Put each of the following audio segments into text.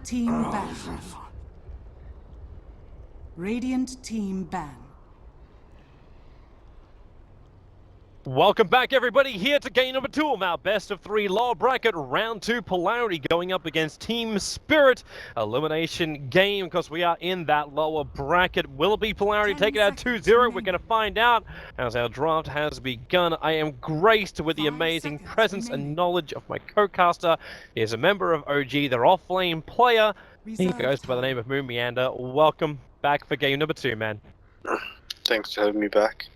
team ban. Radiant team ban. Welcome back, everybody, here to game number 2 of our best of 3 lower bracket round 2 Polarity going up against Team Spirit elimination game because we are in that lower bracket. Will it be Polarity taking out 2-0? We're going to find out as our draft has begun. I am graced with the amazing presence and knowledge of my co-caster. He is a member of OG, their off-lane player. He goes by the name of Moon Meander. Welcome back for game number 2, man. Thanks for having me back.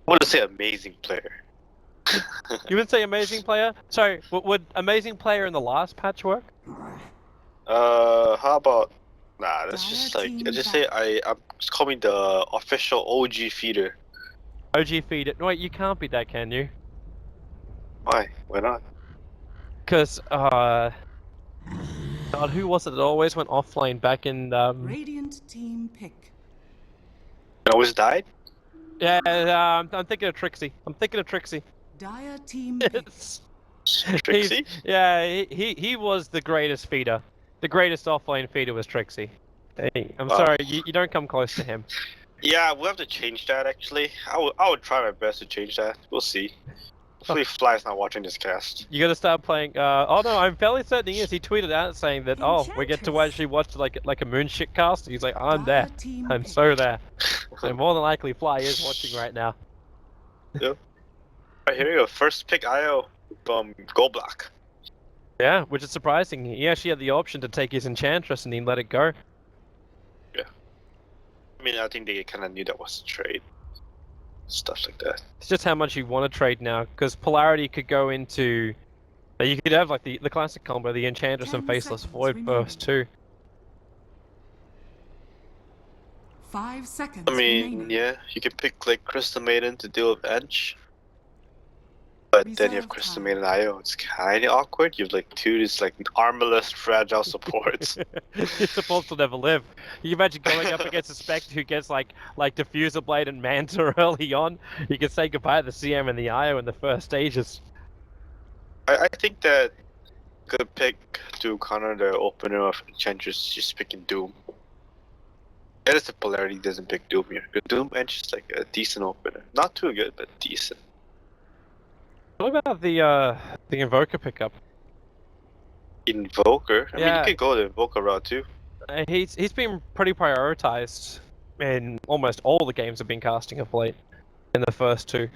I want to say amazing player. You would say amazing player? Sorry, would amazing player in the last patch work? How about... Nah, that's just like... I just say I'm just calling the official OG feeder. OG feeder. No, wait, you can't be that, can you? Why? Why not? Because, God, who was it that always went offlane back in, Radiant team pick. I always died? Yeah, I'm thinking of Trixie. Dire team pick. Trixie? He was the greatest feeder. The greatest offlane feeder was Trixie. Hey, I'm sorry, you don't come close to him. Yeah, we'll have to change that actually. I would try my best to change that. We'll see. Hopefully Fly's not watching this cast. You gotta start playing, oh no, I'm fairly certain he is. He tweeted out saying that, oh, we get to actually watch like a moon shit cast. He's like, I'm there. I'm so there. So more than likely Fly is watching right now. Yep. Alright, here we go. First pick IO from Gold Block. Yeah, which is surprising. He actually had the option to take his Enchantress and he let it go. Yeah. I mean, I think they kind of knew that was a trade. Stuff like that. It's just how much you want to trade now, because Polarity could go into... You could have like the classic combo, the Enchantress and Faceless Void burst too. 5 seconds. I mean, remaining. yeah, you could pick like Crystal Maiden to deal with Edge. But then you have Crystal Maiden IO. It's kind of awkward. You have like two just like armorless, fragile supports. His supports will never live. You imagine going up against a Spectre who gets like Diffuser Blade and Manta early on. You can say goodbye to the CM and the IO in the first stages. I think that good pick to counter the opener of Enchantress is just picking Doom. That is the Polarity doesn't pick Doom here. Doom Edge is like a decent opener. Not too good, but decent. What about the Invoker pickup? Invoker? I mean, Yeah. you could go the Invoker route too. He's been pretty prioritized in almost all the games I've been casting of late. In the first 2.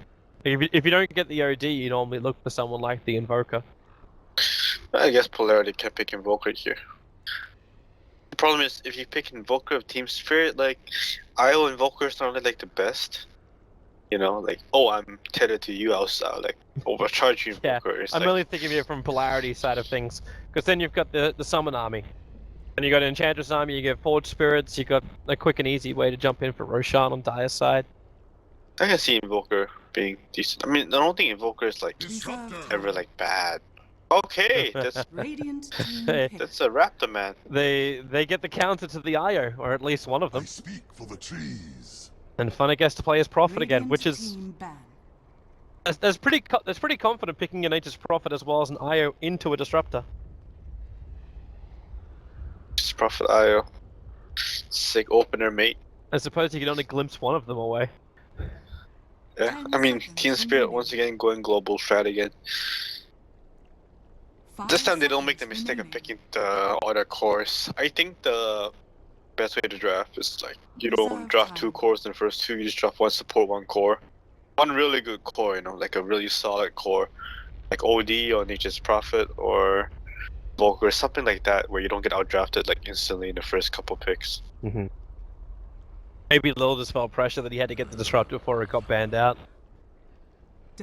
If you don't get the OD, you normally look for someone like the Invoker. I guess Polarity can pick Invoker here. The problem is, if you pick Invoker of Team Spirit, like, IO Invoker is not really like the best. You know, like, oh, I'm tethered to you, I'll like overcharge you Invoker. Yeah, it's I'm like, really thinking of it from Polarity side of things. Because then you've got the Summon Army. And you got an Enchantress Army, you get Forge Spirits, you got a quick and easy way to jump in for Roshan on Dire's side. I can see Invoker being decent. I mean, I don't think Invoker is like ever like bad. Okay, that's Radiant team Hey. pick. that's a Raptor man. They get the counter to the IO, or at least one of them. I speak for the trees. And Funny gets to play as Prophet again, which Radiant is team ban. that's pretty confident picking an Aegis Prophet as well as an IO into a Disruptor. Just Prophet IO. Sick opener, mate. I suppose you can only glimpse one of them away. Yeah, 10 I mean, seconds Team Spirit remaining. once again going global strat again. 5 This time they don't make the seconds mistake of remaining. picking the other cores. I think the best way to draft is like, you don't Reserve draft 2 time. cores in the first 2, you just draft 1 support, 1 core. One really good core, you know, like a really solid core. Like OD or Nature's Prophet or Volker, something like that, where you don't get outdrafted like instantly in the first couple picks. Mm-hmm. Maybe Lil just felt pressure that he had to get the Disruptor before it got banned out.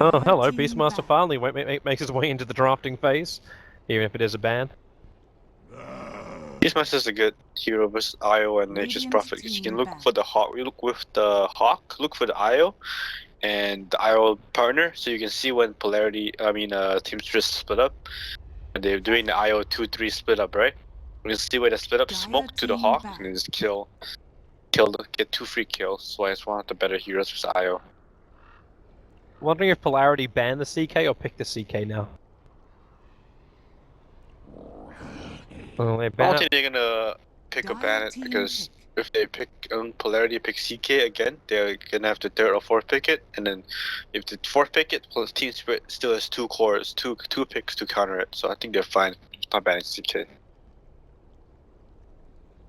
Oh, Dire hello, team Beastmaster ban. finally makes his way into the drafting phase, even if it is a ban. Beastmaster is a good hero versus IO and Nature's Radiant Prophet, because you team can look ban. for the Hawk. You look with the Hawk, look for the IO, and the IO partner, so you can see when Polarity, Team Spirit split up. And they're doing the IO 2-3 split up, right? You can see where they split up, Dire smoke to the team Hawk, ban. and then just get 2 free kills. So it's one of the better heroes versus IO. Wondering if Polarity banned the CK or picked the CK now. Well, they I ban don't it. think they're gonna pick a Dire Bandit team because pick. if they pick Polarity pick CK again, they're gonna have to third or fourth pick it, and then if the fourth pick it, plus Team Spirit still has two cores, two picks to counter it. So I think they're fine. Not banning CK.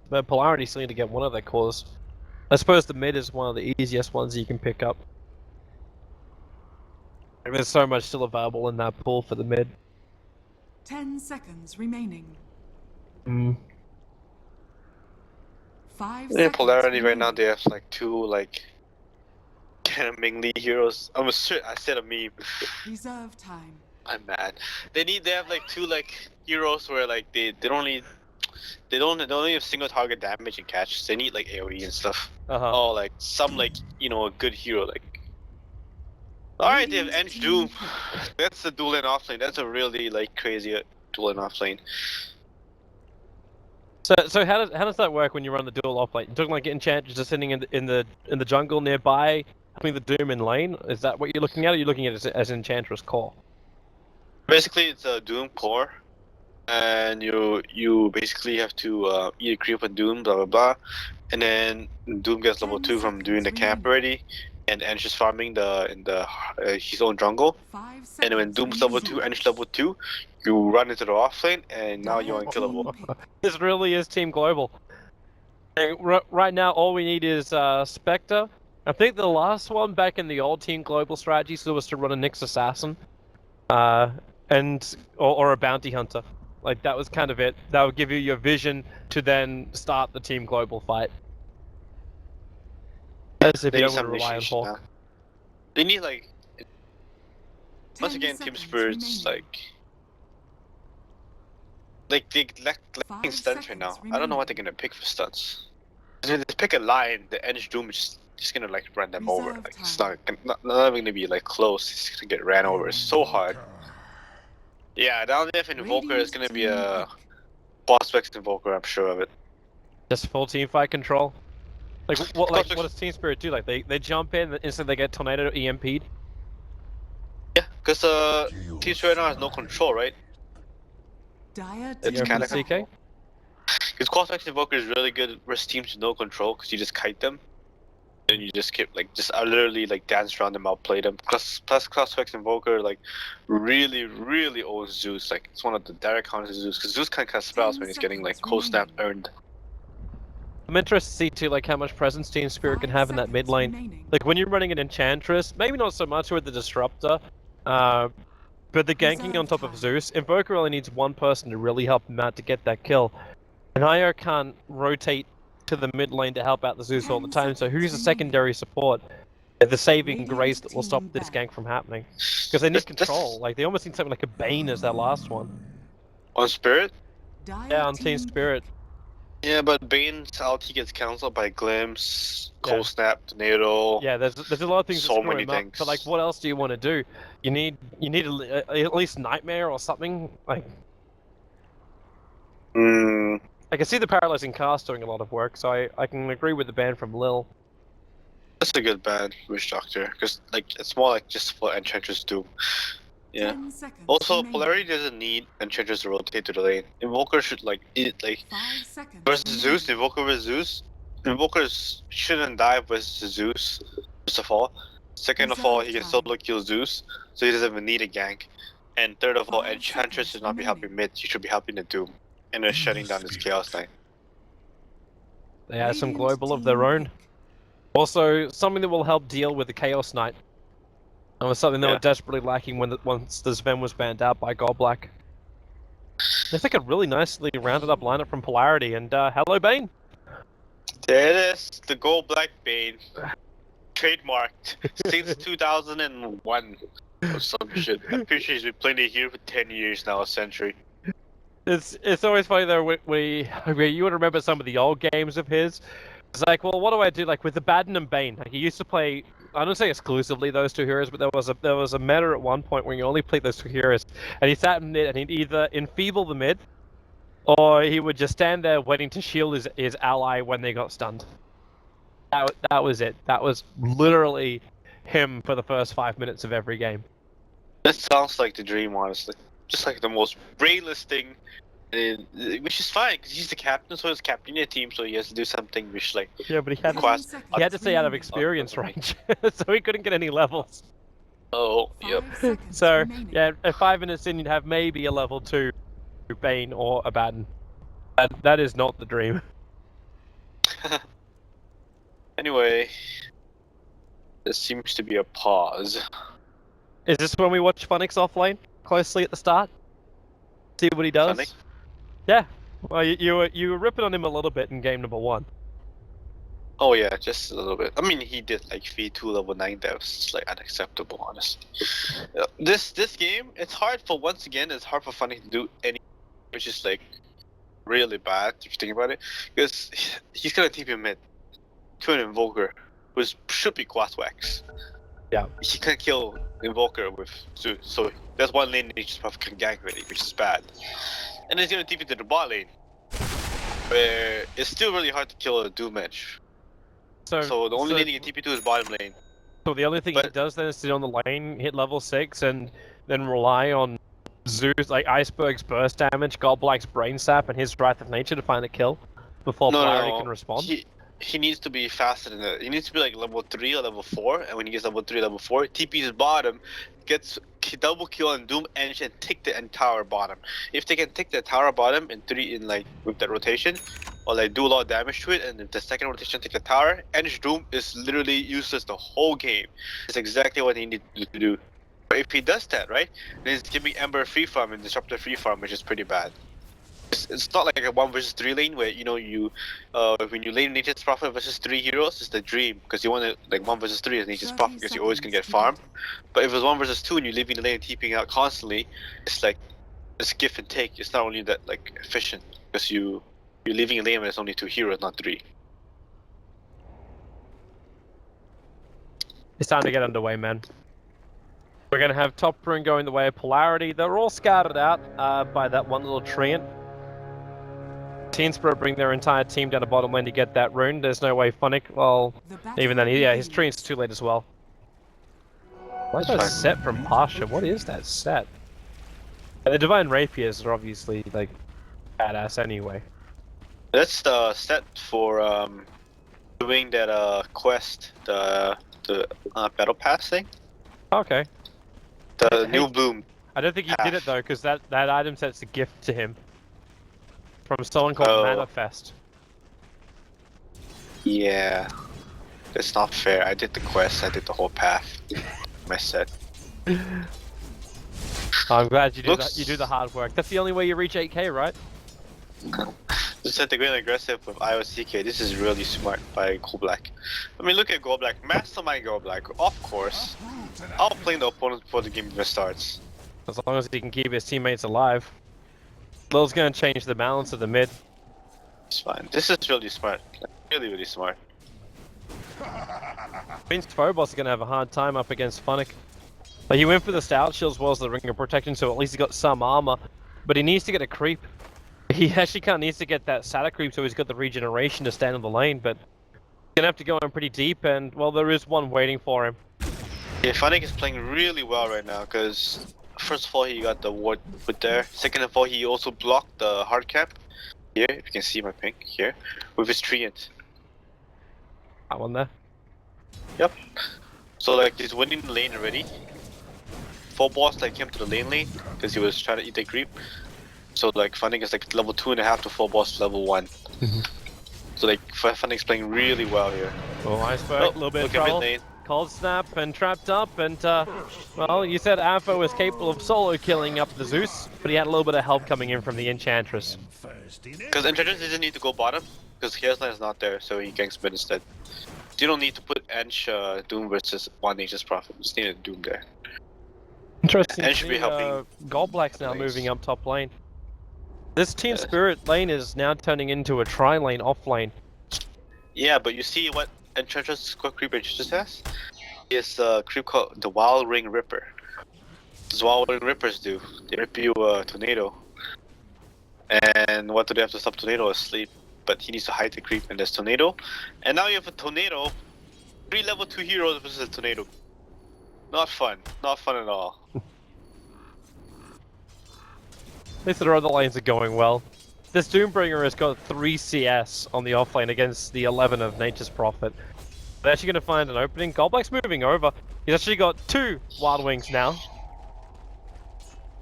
But Polarity still need to get one of their cores. I suppose the mid is one of the easiest ones you can pick up. Like, there's so much still available in that pool for the mid. 10 seconds remaining. Mm. 5 Yeah, seconds Polarity right now remaining. they have like two like kind of Mingli heroes. I said a meme. Reserve time. I'm mad. They have like two like heroes where like they don't have single target damage and catch. They need like AoE and stuff. Uh-huh. Oh, like some like a good hero like. Alright, they have Radiant Edge team Doom. pick. That's the dual lane off lane. That's a really like crazy dual lane off lane. So how does that work when you run the dual off lane? You're talking like enchanters just sitting in the jungle nearby, having the Doom in lane. Is that what you're looking at? Or are you looking at it as enchantress core? Basically, it's a Doom core, and you basically have to either creep a Doom, blah blah blah, and then Doom gets level 10 2 from doing the seconds camp remaining. already, and Ench is farming his own jungle. 5 seconds And when Doom's level 2, Ench level 2, you run into the off lane, and now you're Dire team unkillable. pick. This really is Team Global. And right now, all we need is Spectre. I think the last one back in the old Team Global strategy so was to run a Nyx Assassin, or a Bounty Hunter. Like that was kind of it. That would give you your vision to then start the Team Global fight. As if They you need don't want some to rely on initiation Hawk. now. They need like 10 once again Team seconds Spirits remaining. like they lacking 5 stuns right now. seconds I don't know what remaining. they're gonna pick for stuns. If they pick a line, the Edge Doom is just gonna like run them over. Reserve Like it's time. not even gonna be like close. It's gonna get ran over. It's so hard. Yeah, down there for Invoker is Radiant gonna be team a pick. Prospects Invoker. I'm sure of it. Just full team fight control. Like what Prospects- does Team Spirit do? Like they jump in, instantly they get tornado EMP'd. Yeah, because Team Spirit now has no control, right? Dire It's team kinda CK. battle. Because Prospects Invoker is really good versus teams with no control because you just kite them. And you just keep literally like dance around them, outplay them. Plus Prospects Invoker like really owns Zeus. Like it's one of the direct counters to Zeus because Zeus can't cast spells 10 when he's getting like seconds cold snap remaining. earned. I'm interested to see too, like how much presence Team Spirit can 5 have in that mid seconds lane. remaining. Like when you're running an Enchantress, maybe not so much with the Disruptor, but the ganking on Reserve top of time. Zeus, Invoker only needs one person to really help him out to get that kill. And IO can't rotate to the mid lane to help out the Zeus all the 10 time, so who's the seconds secondary support? The saving Radiant grace that will stop team this back. gank from happening. Because they need That's- control, like they almost need something like a Bane as their last one. On Spirit? Dire Yeah, on Team team Spirit. pick. Yeah, but Bane's ulti gets cancelled by Glimpse, Yeah. Cold Snap, Tornado. Yeah, there's a lot of things So that screw many him up. things. But like, what else do you want to do? You need at least Nightmare or something. Like, Hmm. I can see the paralyzing cast doing a lot of work, so I can agree with the ban from Lil. That's a good ban, Witch Doctor, because like it's more like just what Enchantress do. Yeah. 10 seconds Also, remaining. Polarity doesn't need Enchantress to rotate to the lane. Invoker should like 5 seconds versus remaining. Zeus. Invoker versus Zeus. Invokers shouldn't die versus Zeus. First of all, second of all, he can Reserve solo kill Zeus, so he doesn't even need a gank. And third of all, 5 Enchantress should not be seconds helping mid. He should be helping the Doom, and then shutting down this Chaos Knight. They have some Radiant global of their team own. pick. Also, something that will help deal with the Chaos Knight. That was something they Yeah. were desperately lacking once the Sven was banned out by Godblack. It's like a really nicely rounded up lineup from Polarity, and hello Bane! There it is, the Gold Black Bane. Trademarked since 2001 or some shit. I'm pretty sure he's been playing it here for 10 years now, a century. It's always funny though, you would remember some of the old games of his. It's like, well, what do I do? Like with the Baden and Bane, like he used to play. I don't say exclusively those two heroes, but there was a meta at one point where you only played those two heroes, and he sat in mid and he'd either enfeeble the mid, or he would just stand there waiting to shield his ally when they got stunned. That was it. That was literally him for the first 5 minutes of every game. That sounds like the dream, honestly. Just like the most brainless thing Which is fine because he's the captain, so he's captain your team, so he has to do something which like Yeah, but he had, 10 requires. seconds he had to stay out of remaining. experience range, so he couldn't get any levels. Oh, yep. 5 seconds So, remaining. yeah, at 5 minutes in, you'd have maybe a level 2 Bane or a Batten. That is not the dream. Anyway, there seems to be a pause. Is this when we watch Funix offlane closely at the start? See what he does? Funix? Yeah. Well, you were ripping on him a little bit in game number 1. Oh yeah, just a little bit. I mean, he did like V2 level 9. That was like unacceptable, honestly. This game, it's hard for it's hard for Funny to do any, which is like really bad if you think about it, because he's gonna TP mid to an Invoker, who should be quad wax. Yeah. He can kill Invoker with Zeus, so that's one lane he just can gank really, which is bad. And then he's gonna TP to the bot lane, where it's still really hard to kill a Doom edge. So the only lane he can TP to is bottom lane. So the only thing he does then is sit on the lane, hit level 6, and then rely on Zeus, like Iceberg's burst damage, Godblack's brain sap, and his Wrath of Nature to find a kill before Polarity can respond. He needs to be faster than that. He needs to be like level 3 or level 4, and when he gets level 3, level 4, TP's bottom, gets double kill on Doom Edge and take the entire bottom. If they can take the entire bottom in like with that rotation, or like do a lot of damage to it, and if the second rotation take the tower, Edge Doom is literally useless the whole game. It's exactly what he needs to do. But if he does that, right, then he's giving Ember free farm and Disruptor free farm, which is pretty bad. It's not like a 1 versus 3 lane where when you lane Nature's Prophet versus 3 heroes, it's the dream because you want to like 1 versus 3 as Nature's Prophet because you always can get farm. But if it's 1 versus 2 and you're leaving the lane and TPing out constantly, it's like it's give and take. It's not only that like efficient because you're leaving a lane where there's only 2 heroes, not 3. It's time to get underway, man. We're gonna have top rune going the way of Polarity. They're all scouted out by that one little treant. Team Spirit bring their entire team down to bottom lane to get that rune. There's no way Funnick, well, even then, yeah, his treant's too late as well. What's that set from Pasha? What is that set? And the Divine Rapiers are obviously, like, badass anyway. That's the set for doing that quest, the Battle Pass thing. Okay. The new bloom. I don't think he did it though, because that item set's a gift to him. From someone called Manifest. Yeah. That's not fair. I did the quest, I did the whole path. My set. I'm glad you do that. You do the hard work. That's the only way you reach 8k, right? Just said they're going aggressive with IOCK. This is really smart by Goldblack. I mean, look at Goldblack. Mastermind Goldblack, of course. I'll play the opponent before the game even starts. As long as he can keep his teammates alive. Lil's gonna change the balance of the mid. It's fine. This is really smart. Really, really smart. Means Phobos is gonna have a hard time up against Funnick. But he went for the Stout Shield as well as the Ring of Protection, so at least he got some armor. But he needs to get a creep. He actually needs to get that Satyr creep so he's got the regeneration to stand on the lane, but he's gonna have to go in pretty deep, and well, there is one waiting for him. Yeah, Funnick is playing really well right now because first of all he got the ward put there. Second of all, he also blocked the hard cap here. If you can see my ping here with his treant. That one there. Yep. So like he's winning the lane already. Full boss like came to the lane because he was trying to eat the creep. So like Funnick is like level 2.5 to full boss level 1. So like Funnick's playing really well here. Oh, Iceberg, a little bit of trouble. Cold snap and trapped up, and well, you said Afo was capable of solo killing up the Zeus, but he had a little bit of help coming in from the Enchantress. Because Enchantress doesn't need to go bottom, because Chaosline is not there, so he ganks mid instead. You don't need to put Ench Doom versus one Nature's Prophet, you just need a Doom there. Interesting. Ench should be helping. Goldblack's now moving up top lane. This Team Spirit lane is now turning into a tri-lane off lane. Yeah, but you see what Enchantress creep Enchantress has? It's a creep called the Wild Ring Ripper. This Wild Ring Rippers do. They rip you a tornado. And what do they have to stop tornado? Is sleep. But he needs to hide the creep and there's tornado. And now you have a tornado. 3 level 2 heroes versus a tornado. Not fun. Not fun at all. At least the other lanes are going well. This Doombringer has got 3 CS on the offlane against the 11 of Nature's Prophet. They're actually going to find an opening. Goldblack's moving over. He's actually got 2 Wild Wings now.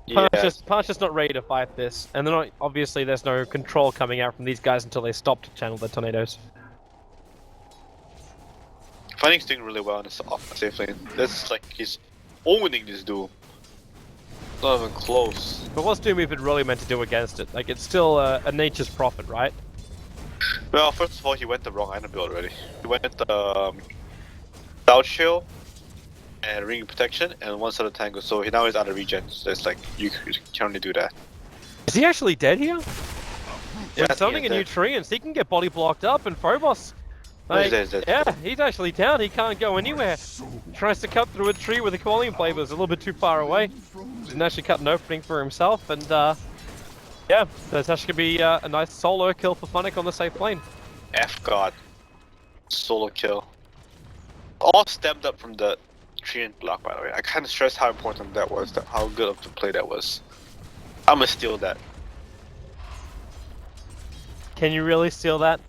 Yeah. Punch just not ready to fight this. And they're not, obviously there's no control coming out from these guys until they stop to channel the tornadoes. Fennec's doing really well in this safe lane. That's like he's owning this duel. Not even close. But what's Doom even really meant to do against it? Like, it's still a Nature's Prophet, right? Well, first of all, he went the wrong item build already. He went Cloud Shield and Ring of Protection and one set of Tango. So now he's out of regen. So it's like you can only do that. Is he actually dead here? Yeah, With summoning a new treants, he can get body blocked up, and Phobos. Like, he's dead. yeah, he's actually down. He can't go anywhere. Tries to cut through a tree with a Qualifier blade, but it's a little bit too far away. Didn't actually cut an opening for himself, and yeah, that's actually gonna be a nice solo kill for Funnick on the safe lane. F God. Solo kill. All stemmed up from the treant block, by the way. I kind of stressed how important that was, how good of the play that was. I'm gonna steal that. Can you really steal that?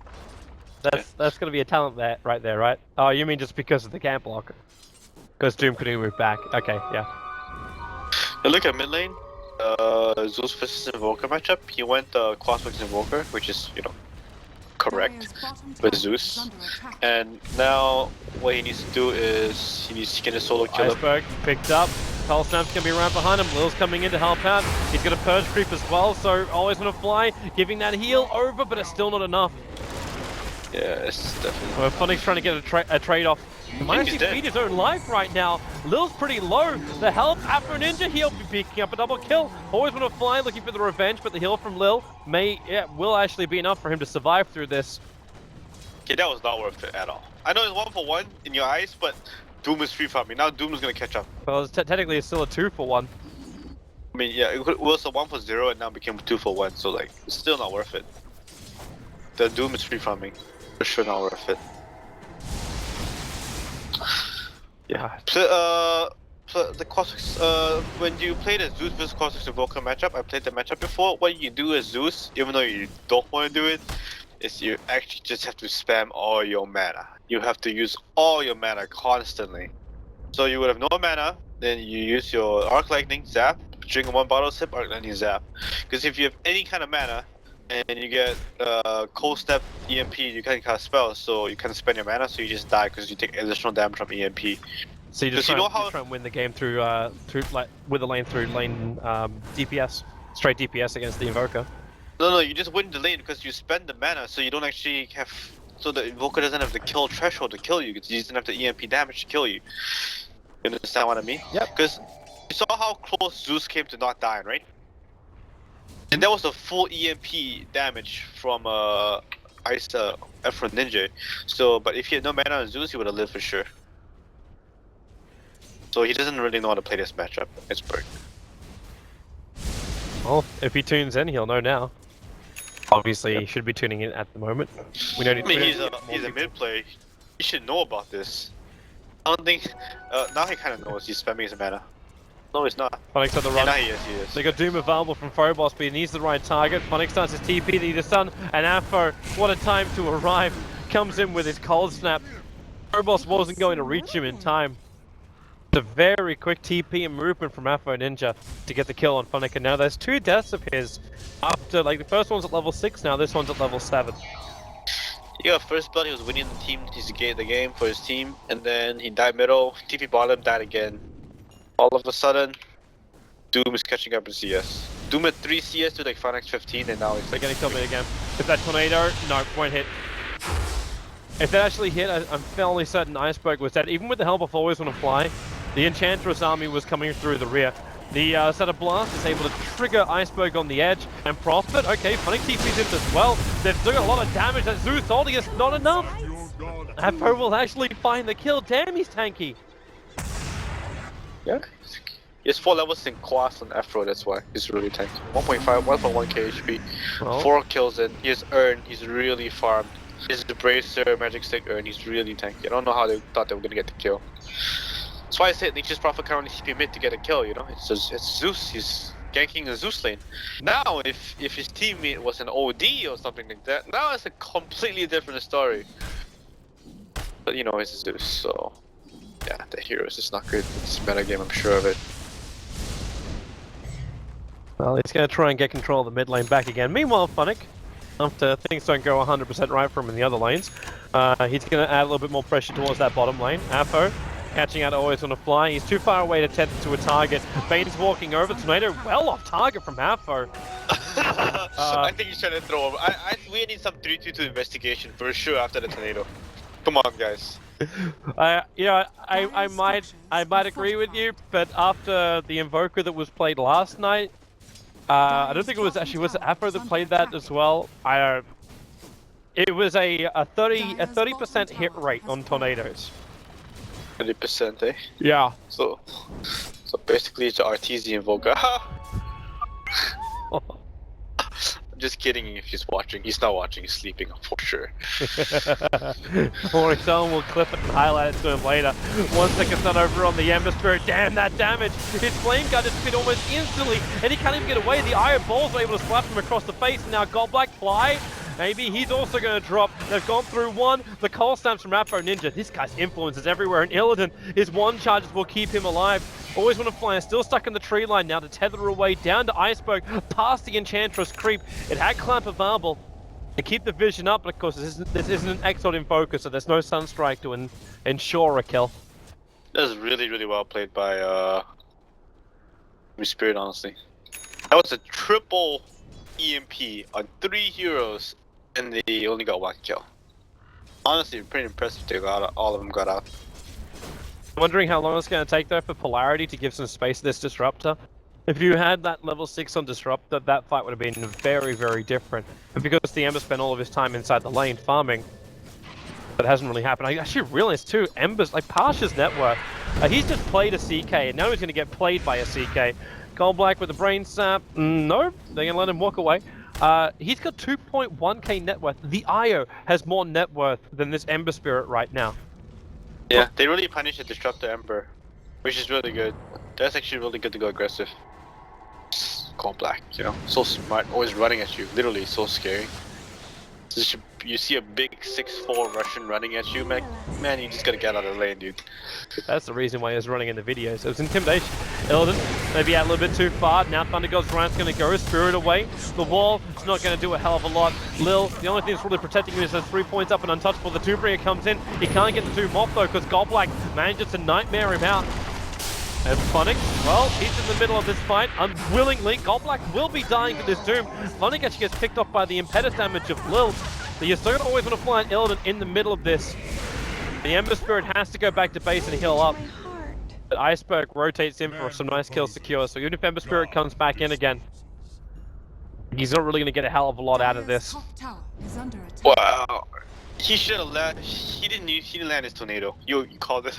That's gonna be a talent there, right there, right? Oh, you mean just because of the camp block? Because Doom couldn't move back. Okay, yeah. Now look at mid lane. Zeus versus Invoker matchup. He went Crossbox Invoker, which is, you know, correct with Zeus. And now what he needs to do is he needs to get a solo kill. Iceberg picked up. Pulse Snap's gonna be right behind him. Lil's coming in to help out. He's got a Purge Creep as well, so always gonna fly, giving that heal over, but it's still not enough. Yeah, it's definitely. Well, Funnick's trying to get a trade-off. He might actually beat his own life right now. Lil's pretty low. The help Afro Ninja, he'll be picking up a double kill. Always want to fly, looking for the revenge, but the heal from Lil will actually be enough for him to survive through this. Okay, that was not worth it at all. I know it's 1-for-1 in your eyes, but Doom is free farming. Now Doom is gonna catch up. Well, technically it's still a 2-for-1. I mean, yeah, it was a 1-for-0 and now became a 2-for-1, so like, it's still not worth it. The Doom is free farming. For sure not worth it. Yeah. So the Cosmos, when you play the Zeus vs Cosmos Invoker matchup, I played the matchup before. What you do as Zeus, even though you don't want to do it, is you actually just have to spam all your mana. You have to use all your mana constantly. So you would have no mana, then you use your Arc Lightning, Zap, drink 1 bottle, sip, Arc Lightning, Zap. Because if you have any kind of mana, and you get Cold Step, EMP, you can't cast spells, so you can't spend your mana, so you just die because you take additional damage from EMP. So you just try and win the game through like with the lane through lane DPS, straight DPS against the Invoker. No, you just win the lane because you spend the mana, so you don't actually have. So the Invoker doesn't have the kill threshold to kill you. He doesn't have the EMP damage to kill you. You understand what I mean? Yep. Because you saw how close Zeus came to not dying, right? And that was a full EMP damage from Afro Ninja. So, but if he had no mana on Zeus, he would have lived for sure. So he doesn't really know how to play this matchup. It's broken. Well, if he tunes in, he'll know now. Obviously, he should be tuning in at the moment. We don't need. I mean, he's a mid play. He should know about this. I don't think. Now he kind of knows. He's spamming his mana. No, he's not. Funnick's on the run. Yeah, he is. They got Doom available from Phobos, but he needs the right target. Funnick starts his TP to either stun, and Afro, what a time to arrive, comes in with his Cold Snap. Phobos wasn't going to reach him in time. It's a very quick TP and movement from Afro Ninja to get the kill on Funnick, and now there's 2 deaths of his. After, like, the first one's at level 6 now, this one's at level 7. Yeah, first blood he was winning the team, the game for his team, and then he died middle, TP bottom, died again. All of a sudden, Doom is catching up in CS. Doom at 3 CS to like Funnick's 15, and now he's They're getting killed me again. If that tornado, no, won't hit. If that actually hit, I'm fairly certain Iceberg was dead. Even with the help of Always Wanna Fly, the Enchantress army was coming through the rear. The set of blast is able to trigger Iceberg on the edge, and Prophet, okay, Funnick TP's in as well. They've doing a lot of damage. That Zeus ulti is not enough. Afro will actually find the kill. Damn, he's tanky. Yeah. He has 4 levels in class on Afro, that's why he's really tanky. 1.5, 1.1k HP, Well. 4 kills in. He has earned, he's really farmed. His Bracer, Magic Stick earned, he's really tanky. I don't know how they thought they were gonna get the kill. That's why I said Nature's Prophet can't only TP mid to get a kill, you know? It's Zeus, ganking the Zeus lane. Now, if his teammate was an OD or something like that, now it's a completely different story. But you know, it's Zeus, so yeah, the heroes is not good in this meta game. I'm sure of it. Well, he's going to try and get control of the mid lane back again. Meanwhile, Funnick, after things don't go 100% right for him in the other lanes, he's going to add a little bit more pressure towards that bottom lane. Afo, catching out always on a fly. He's too far away to tether to a target. Bane's walking over. Tornado well off target from Afo. I think he's trying to throw him. We need some 3-2-2 investigation for sure after the tornado. Come on, guys. I might agree with you, but after the Invoker that was played last night, I don't think it was actually was it Afro that played that as well. It was a 30% hit rate on tornadoes. 30%, eh? Yeah. So basically it's Arteezy Invoker. I'm just kidding if he's watching. He's not watching, he's sleeping for sure. Or someone will clip it and highlight it to him later. 1 second not over on the Ember Spirit. Damn that damage! His flame gun is hit almost instantly, and he can't even get away. The Iron Balls were able to slap him across the face, and now Godblack fly. Maybe he's also going to drop. They've gone through one. The cold stamps from Afro Ninja. This guy's influence is everywhere, and Illidan, his one charges will keep him alive. Always want to fly, still stuck in the tree line now to tether away down to Iceberg, past the Enchantress creep. It had Clamp available to keep the vision up, but of course this isn't an Exalt in focus, so there's no Sunstrike to ensure a kill. That was really, really well played by Spirit, honestly. That was a triple EMP on 3 heroes, and they only got 1 kill. Honestly, pretty impressive. They got all of them got out. Wondering how long it's going to take though for Polarity to give some space to this Disruptor. If you had that level 6 on Disruptor, that fight would have been very, very different. But because the Ember spent all of his time inside the lane farming, that hasn't really happened. I actually realized too, Ember's, like Pasha's net worth, he's just played a CK, and now he's going to get played by a CK. Goldblack with the brain sap, nope, they're going to let him walk away. He's got 2.1k net worth. The IO has more net worth than this Ember Spirit right now. Yeah, they really punish the Disruptor Ember, which is really good. That's actually really good to go aggressive. Goldblack, you know, so smart, always running at you, literally so scary. You see a big 6'4" Russian running at you, man, you just gotta get out of the lane, dude. That's the reason why he was running in the videos. It was intimidation. Illidan, maybe out a little bit too far. Now Thunder God's Ryan's going to go. Spirit away. The wall is not going to do a hell of a lot. Lil, the only thing that's really protecting him is those 3 points up and untouchable. The Two-Bringer comes in. He can't get the 2 mob though, because Godblack manages to nightmare him out. And Funnick, well, he's in the middle of this fight. Unwillingly, Godblack will be dying to this Doom. Funnick actually gets picked off by the impetus damage of Lil. But you're still going to always want to fly an Illidan in the middle of this. The Ember Spirit has to go back to base and heal up. But Iceberg rotates in for some nice kills secure, so even if Ember Spirit comes back in again, he's not really going to get a hell of a lot out of this. Top tower is under attack. Wow, he should have landed. He didn't land his tornado. You called it.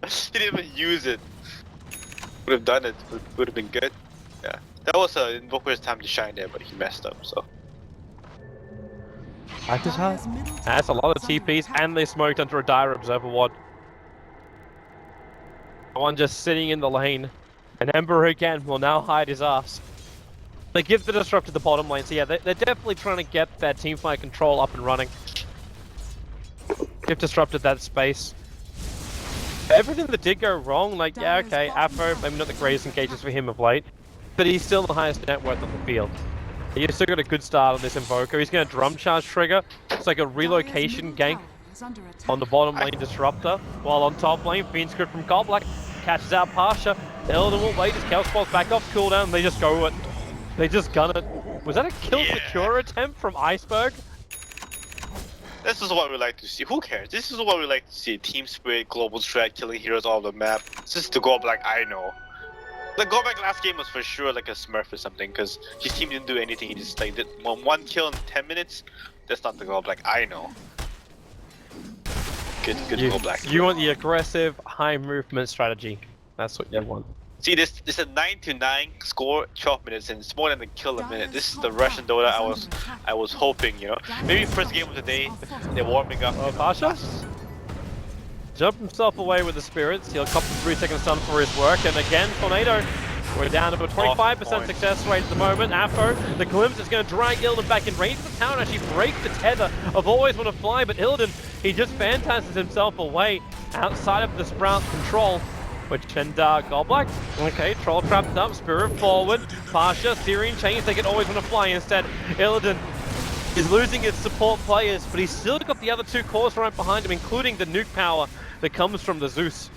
He didn't even use it. Would have done it. Would have been good. Yeah, that was Invoker's time to shine there, but he messed up. So. That's a lot of TPs, and they smoked under a dire observer ward. One just sitting in the lane, and Ember again will now hide his ass. They give the Disruptor the bottom lane, so yeah, they're definitely trying to get that teamfight control up and running. They've disrupted that space. Everything that did go wrong, like, yeah, okay, Afro, maybe not the greatest engagements for him of late, but he's still the highest net worth on the field. He's still got a good start on this Invoker. He's going to drum charge trigger. It's like a relocation gank on the bottom lane Disruptor. While on top lane, Fiend Script from Goldblack catches out Pasha. Illidan will wait, his Chaos Balls back off cooldown, and they just go it. They just gun it. Was that a kill secure attempt from Iceberg? This is what we like to see. Who cares? This is what we like to see. Team Spirit, global strat, killing heroes all over the map. This is the Goldblack I know. The Goldblack last game was for sure like a smurf or something, because his team didn't do anything. He just like did one kill in 10 minutes. That's not the Goldblack I know. Good Goldblack. You want the aggressive, high movement strategy. That's what you want. See, this is a 9-9 score, 12 minutes, and it's more than a kill a minute. This is the Russian Dota I was hoping, you know. Maybe first game of the day, they're warming up. Pasha? Jump himself away with the spirits. He'll cop the 3-second stun for his work, and again, Tornado We're down to a 25% success rate at the moment. Afo, the glimpse is going to drag Illidan back in range of the tower and actually break the tether of always want to fly, but Illidan, he just phantasms himself away outside of the Sprout control. Which, and Goldblack, okay, Troll trapped up, Spirit forward, Pasha, Syrian Chains, they can always want to fly. Instead, Illidan is losing his support players, but he's still got the other two cores right behind him, including the nuke power that comes from the Zeus.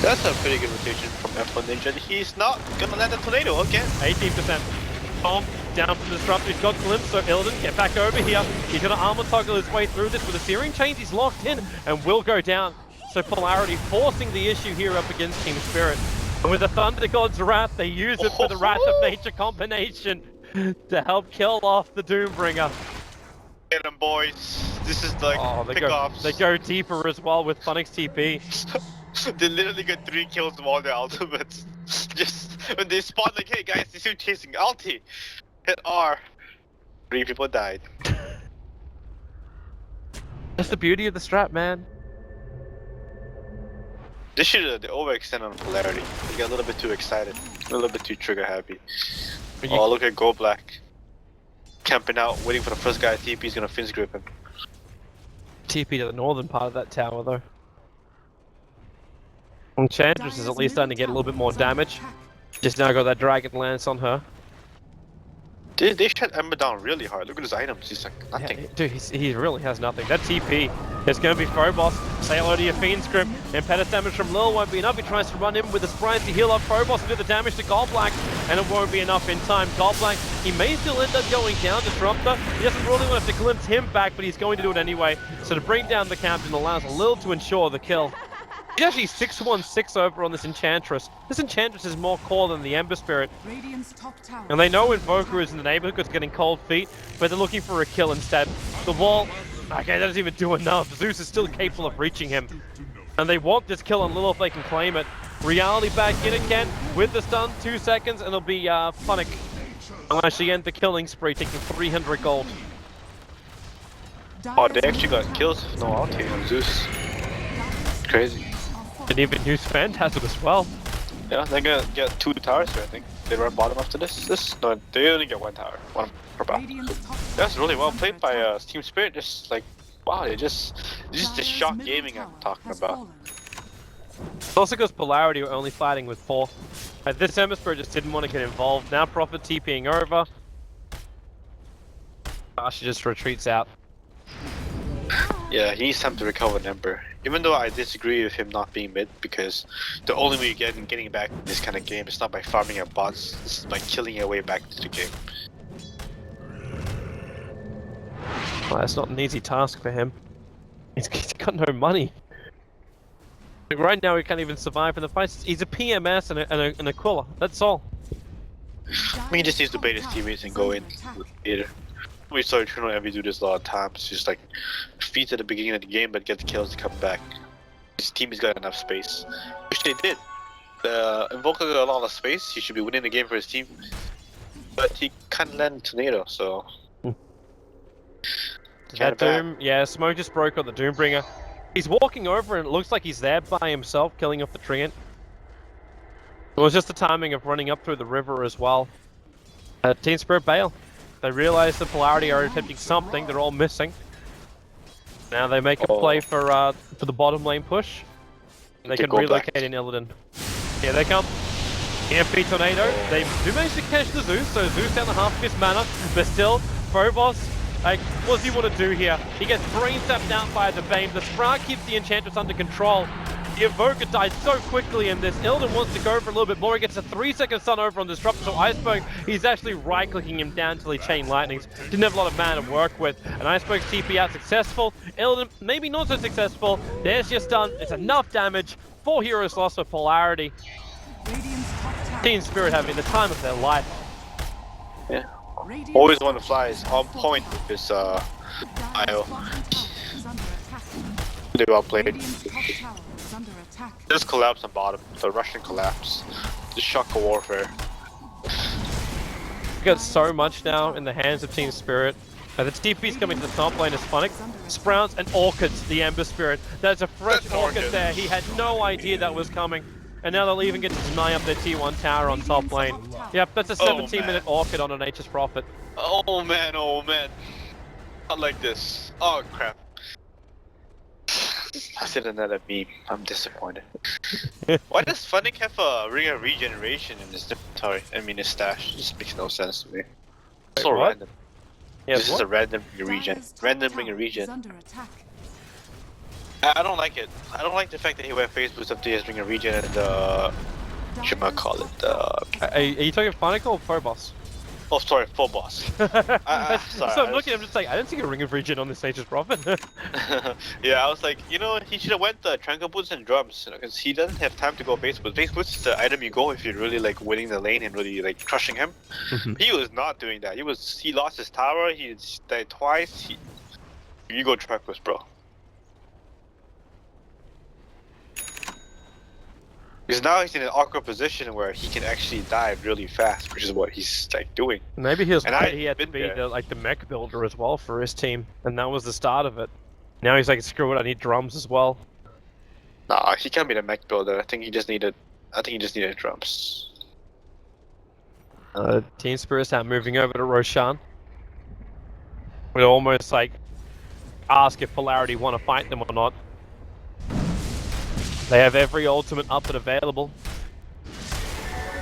That's a pretty good rotation from F1 Ninja. He's not gonna land a tornado again. 18%. Tom down from the disruptor. He's got glimpse, so Illidan, get back over here. He's gonna armor toggle his way through this with the Searing Chains. He's locked in and will go down. So Polarity forcing the issue here up against Team Spirit. And with the Thunder God's Wrath, they use it for the Wrath of Nature combination to help kill off the Doombringer. Get him, boys. This is like pickoffs. They go deeper as well with Funix TP. They literally get 3 kills of all their ultimates. Just when they spot like, hey guys, they're still chasing ulti. Hit R. 3 people died. That's the beauty of the strat, man. They should they overextend on Polarity. They get a little bit too excited. A little bit too trigger happy. Oh, look at Go Black. Camping out, waiting for the first guy TP is gonna Fin's grip him. TP to the northern part of that tower though. Enchantress is at least starting to get a little bit more damage. Just now got that Dragon Lance on her. They shut Ember down really hard. Look at his items. He's like nothing. Yeah, dude, he really has nothing. That TP is going to be Phobos. Say hello to your Fiend's Grip. Impetus damage from Lil won't be enough. He tries to run in with the Sprites to heal up Phobos and do the damage to Goldblack, and it won't be enough in time. Goldblack, he may still end up going down. Disruptor, he doesn't really want to glimpse him back, but he's going to do it anyway. So to bring down the captain allows Lil to ensure the kill. He's actually 616 over on this Enchantress. This Enchantress is more core than the Ember Spirit. And they know Invoker is in the neighborhood because getting cold feet, but they're looking for a kill instead. The wall, okay, that doesn't even do enough. Zeus is still capable of reaching him. And they want this kill on Lil if they can claim it. Reality back in again with the stun, 2 seconds, and it'll be Funnick. I'll actually end the killing spree, taking 300 gold. Oh, they actually got kills with no ulti on Zeus. Crazy. And even use Phantasm as well. Yeah, they're gonna get 2 towers here, I think. They run bottom after this. No, they only get 1 tower. 1 per battle. That's really well played by Team Spirit. Just like, wow, just the shock gaming I'm talking about. It's also because Polarity were only fighting with 4. This Ember Spirit just didn't want to get involved. Now Prophet TPing over. She just retreats out. Yeah, he needs time to recover an Ember. Even though I disagree with him not being mid, because the only way you're getting back in this kind of game is not by farming your bots, it's by killing your way back to the game. Well, that's not an easy task for him. He's got no money. Right now he can't even survive in the fights. He's a PMS and a Quilla, that's all. I mean, he just needs to bait his teammates and go in either. We saw Eternal Envy do this a lot of times. Just like feet at the beginning of the game, but get the kills to come back. His team has got enough space, which they did. Invoker got a lot of space. He should be winning the game for his team, but he can't land Tornado, so. That Doom, yeah, Smoke just broke on the Doombringer. He's walking over and it looks like he's there by himself, killing off the Treant. It was just the timing of running up through the river as well. Team Spirit bail. They realize the Polarity are attempting something, they're all missing. Now they make a play for the bottom lane push. They can relocate in Illidan. Here they come. EMP Tornado. They do manage to catch the Zeus, so Zeus down to half of his mana, but still, Phobos, like, what does he want to do here? He gets brain zapped out by the Bane. The Sprout keeps the Enchantress under control. The Invoker died so quickly in this. Illidan wants to go for a little bit more. He gets a 3-second stun over on Disruptor, so Iceberg, he's actually right-clicking him down until he chain lightnings. Didn't have a lot of mana to work with. And Iceberg's TP out successful. Illidan, maybe not so successful. There's your stun. It's enough damage. 4 heroes lost for Polarity. Team Spirit having the time of their life. Yeah. Always want to fly is on point with this IO. They well played. Just collapse on bottom. The Russian collapse. The shock of warfare. We got so much now in the hands of Team Spirit. The TP's coming to the top lane as Phonic, Sprouts, and Orchids, the Ember Spirit. There's a fresh That's Orchid Orchid. there. He had no idea that was coming. And now they'll even get to deny up their T1 tower on top lane. Yep, that's a 17-minute Orchid on an Nature's Prophet. Oh man, oh man. Not like this. Oh crap. I said another meme. I'm disappointed. Why does Phonic have a ring of regeneration in his inventory? I mean his stash. This makes no sense to me. So what? random. Yeah, This is a random ring of regen. Dire's top Random tower ring of is regen. under attack. I don't like it. I don't like the fact that he went face boost up to his ring of regen and whatchamacallit, Are you talking Phonic or Phobos? oh sorry, full boss. Sorry, So I'm looking at him just like, I didn't see a Ring of Regen on this Nature's Prophet. Yeah, I was like, you know, he should have went the Tranquil Boots and Drums, because he doesn't have time to go face boost. Face boost is the item you go if you're really like winning the lane and really like crushing him. He was not doing that. He lost his tower. He died twice. You go Crocus, bro. Because now he's in an awkward position where he can actually dive really fast, which is what he's like doing. Maybe he was And afraid I've he had to been be there. the mech builder as well for his team, and that was the start of it. Now he's like, screw it, I need drums as well. Nah, he can't be the mech builder. I think he just needed drums. Team Spirit's now moving over to Roshan. We'd almost like ask if Polarity want to fight them or not. They have every ultimate up and available.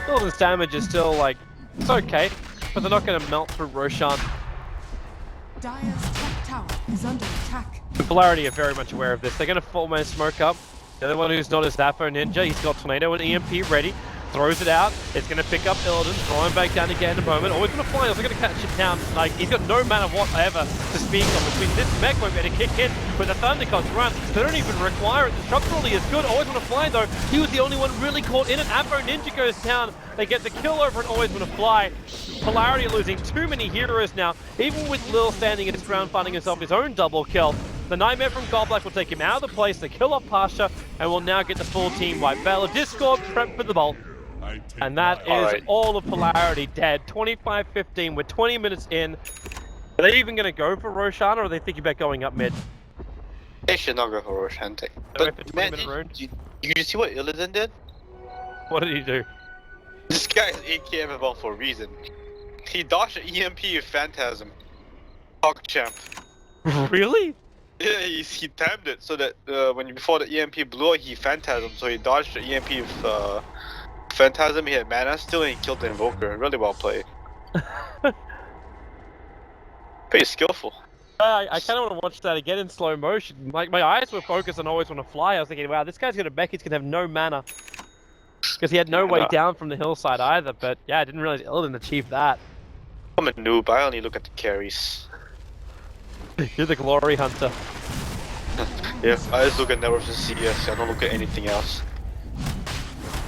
Golden's damage is still like, it's okay, but they're not going to melt through Roshan. Dire's top tower is under attack. And Polarity are very much aware of this. They're going to full man smoke up. The other one who's not is Zappo Ninja. He's got Tornado and EMP ready. Throws it out. It's going to pick up Illidan. Throw him back down again in a moment. Always going to fly. Also going to catch it down. Like, he's got no mana whatever to speak of between this mech won't be able to kick in with the Thundercons run. They don't even require it. The structurally is good. Always want to fly though. He was the only one really caught in it. Avo Ninja goes down. They get the kill over and always want to fly. Polarity are losing too many heroes now. Even with Lil standing in his ground finding himself his own double kill. The Nightmare from Godblack will take him out of the place. They kill off Pasha and will now get the full team wipe. Veil of Discord prep for the bolt. And that is all of Polarity dead. 25-15 with 20 minutes in. Are they even going to go for Roshan, or are they thinking about going up mid? They should not go for Roshan take. They went for But 20 man, minute rune. you see what Illidan did? What did he do? This guy's AKM about for a reason. He dodged an EMP with Phantasm. Hog champ. Really? Yeah, he timed it so that before the EMP blew, he Phantasm. So he dodged the EMP with Phantasm. He had mana still, and he killed the Invoker. Really well played. Pretty skillful. I kind of want to watch that again in slow motion. Like, my eyes were focused on Always Want to Fly. I was thinking, wow, this guy's going to Becky's going to have no mana. Because he had no way down from the hillside either. But yeah, I didn't realize Illidan achieved that. I'm a noob. I only look at the carries. You're the glory hunter. Yeah, I just look at networks and CIS. I don't look at anything else.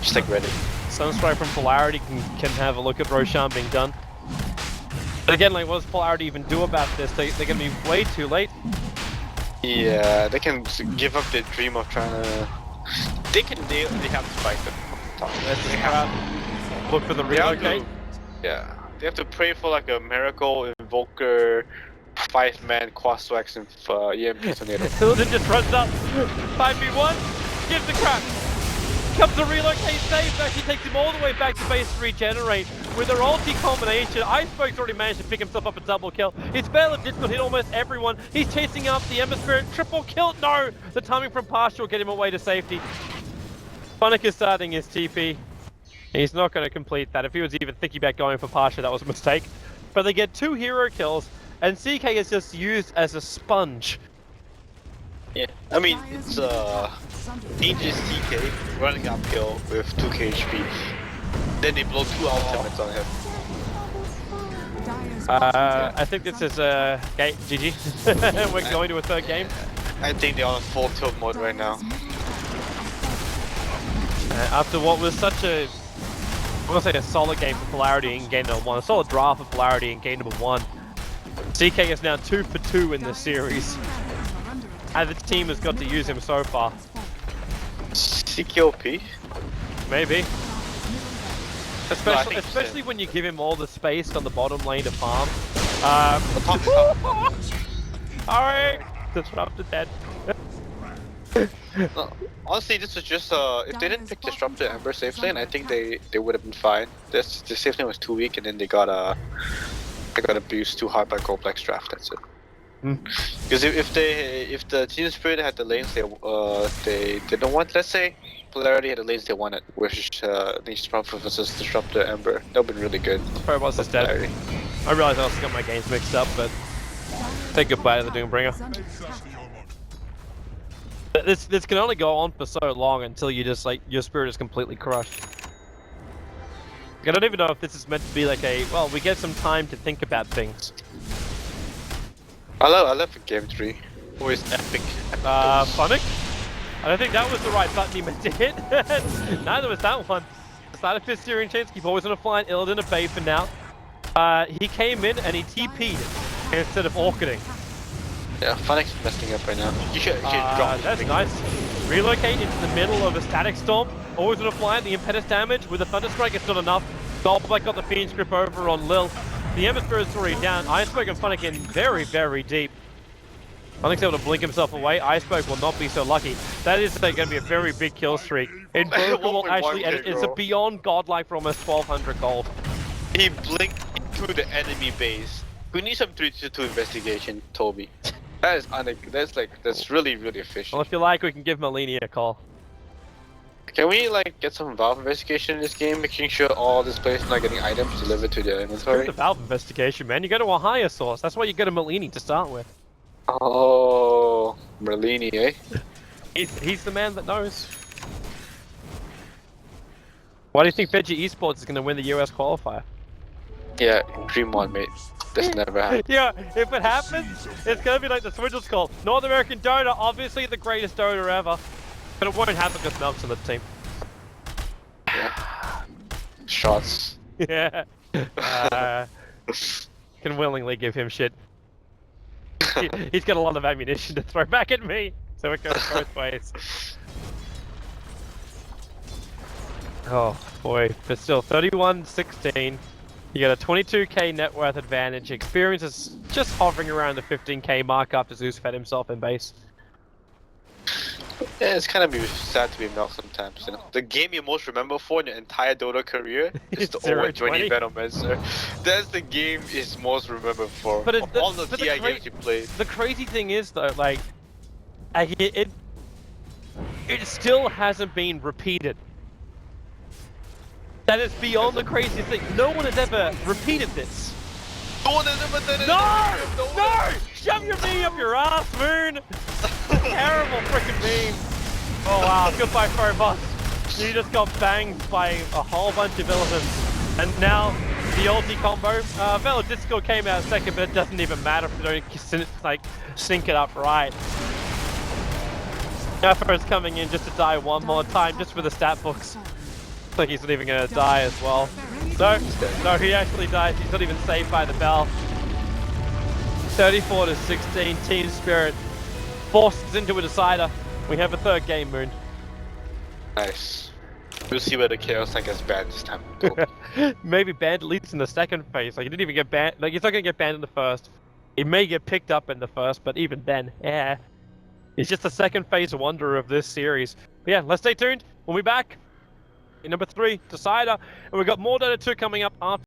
Just like Reddit. Sunstrike from Polarity can have a look at Roshan being done. But again, like, what does Polarity even do about this? They're going to be way too late. Yeah, they can give up their dream of trying to. They have to fight them. That's the crowd. Look for the relocate. Yeah, they have to pray for like a miracle invoker, 5-man Quaswax and EMP tornado. Illidan just runs up. 5v1. Gives the crap. Comes to relocate save, actually takes him all the way back to base to regenerate. With their ulti combination, Icebox's already managed to pick himself up a double kill. His Veil of Discord hit almost everyone. He's chasing up the Ember Spirit, triple kill, no! The timing from Pasha will get him away to safety. Phonic is starting his TP. He's not going to complete that. If he was even thinking about going for Pasha, that was a mistake. But they get 2 hero kills, and CK is just used as a sponge. Yeah, I mean, it's Aegis CK running uphill with 2k HP. Then they blow 2 ultimates on him. I think this is GG. We're going to a 3rd game. I think they're on full tilt mode right now. After what was such a, I'm gonna say a solid game for Polarity in game number 1, a solid draft for Polarity in game number 1. CK is now 2 for 2 in this series. And the team has got to use him so far. CKOP? Maybe. No, I think Especially when you give him all the space on the bottom lane to farm. Alright, disrupted that. No, honestly, this was just if they didn't pick Disruptor Ember safe lane, I think they would have been fine. The safe lane was too weak, and then they got abused too hard by Gold Black's draft. That's it. Because if the Team Spirit had the lanes they didn't want, let's say Polarity had the lanes they wanted, which Disruptor versus Disruptor Ember, that would have been really good. Sorry about this, Dad. I realized I also got my games mixed up, but say goodbye to the Doombringer. This can only go on for so long until you just like your spirit is completely crushed. I don't even know if this is meant to be like a we get some time to think about things. I love game 3. Always epic. Phonic? I don't think that was the right button he meant to hit. Neither was that one. Started his steering chains, keep always on a flying Illidan a bay for now. He came in and he TP'd instead of orchiding. Yeah, Phonic's messing up right now. You should drop. That's nice. Relocate into the middle of a static storm. Always on a fly, the impetus damage with a thunder strike is not enough. Gold Black got the Fiend's grip over on Lil. The Ember Spirit's already down. Iceberg and Phonic in very, very deep. Phonic's able to blink himself away. Iceberg will not be so lucky. That is going to be a very big kill streak. Invoker will actually, and it's a beyond godlike for almost 1200 gold. He blinked to the enemy base. We need some 3-2 investigation, Toby. That's really, really efficient. Well, if you like, we can give Malini a call. Can we like get some Valve investigation in this game, making sure all this players not getting items delivered to their inventory? The Valve investigation, man. You go to a higher source. That's why you go to Malini to start with. Oh, Merlini, eh? He's the man that knows. Why do you think Epic Esports is going to win the US qualifier? Yeah, dream on, mate. This never happened. Yeah, if it happens, it's going to be like the Swindles call. North American Dota, obviously the greatest Dota ever. But it won't happen because Melk's on the team. Yeah. Shots. Yeah. Can willingly give him shit. He's got a lot of ammunition to throw back at me, so it goes both ways. Oh boy, but still 31-16. You got a 22k net worth advantage. Experience is just hovering around the 15k mark after Zeus fed himself in base. Yeah, it's kind of sad to be Milk sometimes, you know. The game you most remember for in your entire Dota career is the over-20 Venomancer. That's the game is most remembered for. But all the TI games you played. The crazy thing is though, like, it still hasn't been repeated. That is beyond the craziest thing. No one has ever repeated this. No one has ever done it. No! Shove your knee up your ass, Moon! Terrible freaking meme. Oh wow, goodbye Phobos. You just got banged by a whole bunch of Illidan. And now, the ulti combo. Velo Disco came out second, but it doesn't even matter if they don't like, sync it up right. Nafar is coming in just to die one more time, just for the stat books. Looks like he's not even gonna die as well. No, he actually dies. He's not even saved by the bell. 34-16, Team Spirit forces into a decider. We have a third game, Moon. Nice. We'll see where the Chaos Tank gets banned this time. Maybe banned at least in the second phase. Like, he didn't even get banned. Like, he's not gonna get banned in the first. He may get picked up in the first, but even then, yeah. It's just the second phase wonder of this series. But yeah, let's stay tuned. We'll be back in number 3, Decider. And we've got more Dota 2 coming up after.